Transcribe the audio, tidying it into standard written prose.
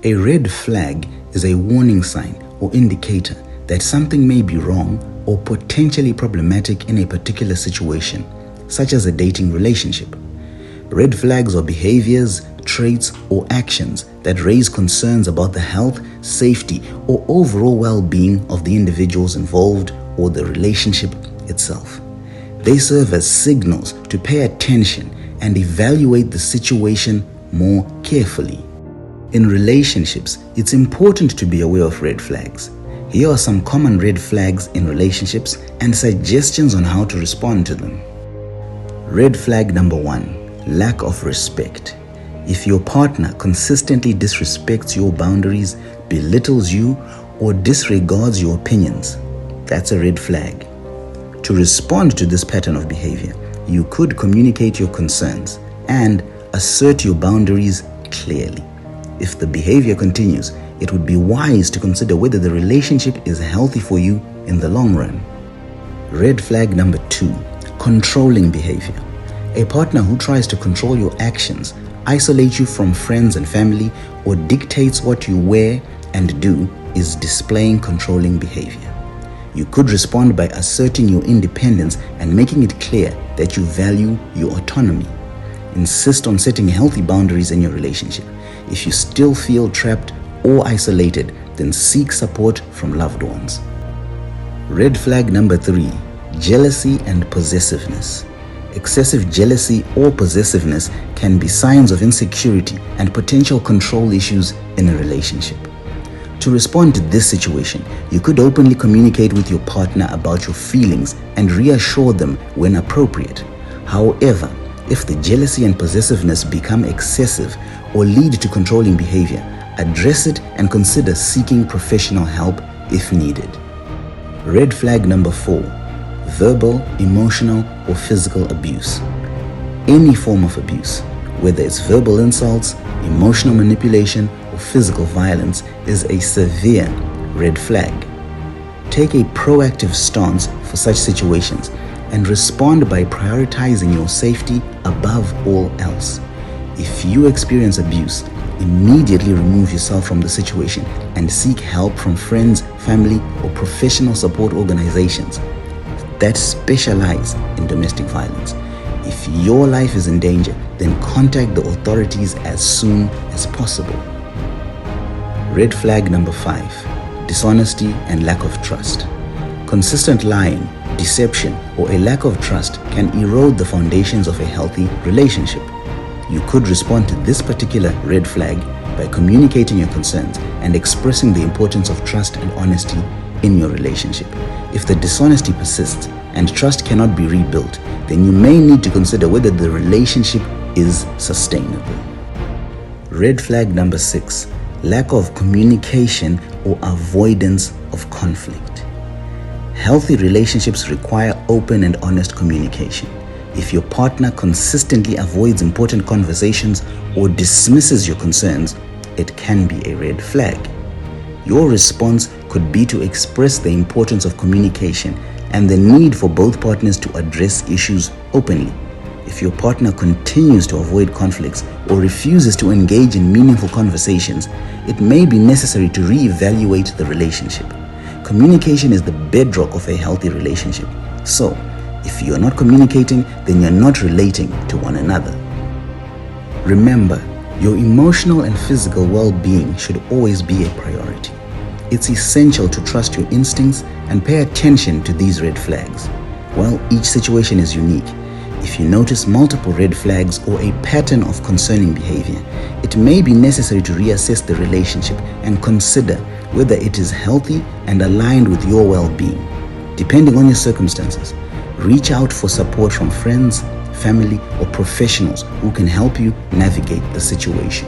A red flag is a warning sign or indicator that something may be wrong or potentially problematic in a particular situation, such as a dating relationship. Red flags are behaviors, traits, or actions that raise concerns about the health, safety, or overall well-being of the individuals involved or the relationship itself. They serve as signals to pay attention and evaluate the situation more carefully. In relationships, it's important to be aware of red flags. Here are some common red flags in relationships and suggestions on how to respond to them. Red flag number 1, lack of respect. If your partner consistently disrespects your boundaries, belittles you, or disregards your opinions, that's a red flag. To respond to this pattern of behavior, you could communicate your concerns and assert your boundaries clearly. If the behavior continues, it would be wise to consider whether the relationship is healthy for you in the long run. Red flag number 2, controlling behavior. A partner who tries to control your actions, isolate you from friends and family, or dictates what you wear and do is displaying controlling behavior. You could respond by asserting your independence and making it clear that you value your autonomy. Insist on setting healthy boundaries in your relationship. If you still feel trapped or isolated, then seek support from loved ones. Red flag number 3, jealousy and possessiveness. Excessive jealousy or possessiveness can be signs of insecurity and potential control issues in a relationship. To respond to this situation, you could openly communicate with your partner about your feelings and reassure them when appropriate. However, if the jealousy and possessiveness become excessive or lead to controlling behavior, address it and consider seeking professional help if needed. Red flag number 4, verbal, emotional, or physical abuse. Any form of abuse, whether it's verbal insults, emotional manipulation, or physical violence, is a severe red flag. Take a proactive stance for such situations and respond by prioritizing your safety above all else. If you experience abuse, immediately remove yourself from the situation and seek help from friends, family, or professional support organizations that specialize in domestic violence. If your life is in danger, then contact the authorities as soon as possible. Red flag number 5, dishonesty and lack of trust. Consistent lying, deception, or a lack of trust can erode the foundations of a healthy relationship. You could respond to this particular red flag by communicating your concerns and expressing the importance of trust and honesty in your relationship. If the dishonesty persists and trust cannot be rebuilt, then you may need to consider whether the relationship is sustainable. Red flag number 6, lack of communication or avoidance of conflict. Healthy relationships require open and honest communication. If your partner consistently avoids important conversations or dismisses your concerns, it can be a red flag. Your response could be to express the importance of communication and the need for both partners to address issues openly. If your partner continues to avoid conflicts or refuses to engage in meaningful conversations, it may be necessary to reevaluate the relationship. Communication is the bedrock of a healthy relationship. So, if you're not communicating, then you're not relating to one another. Remember, your emotional and physical well-being should always be a priority. It's essential to trust your instincts and pay attention to these red flags. While each situation is unique, if you notice multiple red flags or a pattern of concerning behavior, it may be necessary to reassess the relationship and consider whether it is healthy and aligned with your well-being. Depending on your circumstances, reach out for support from friends, family, or professionals who can help you navigate the situation.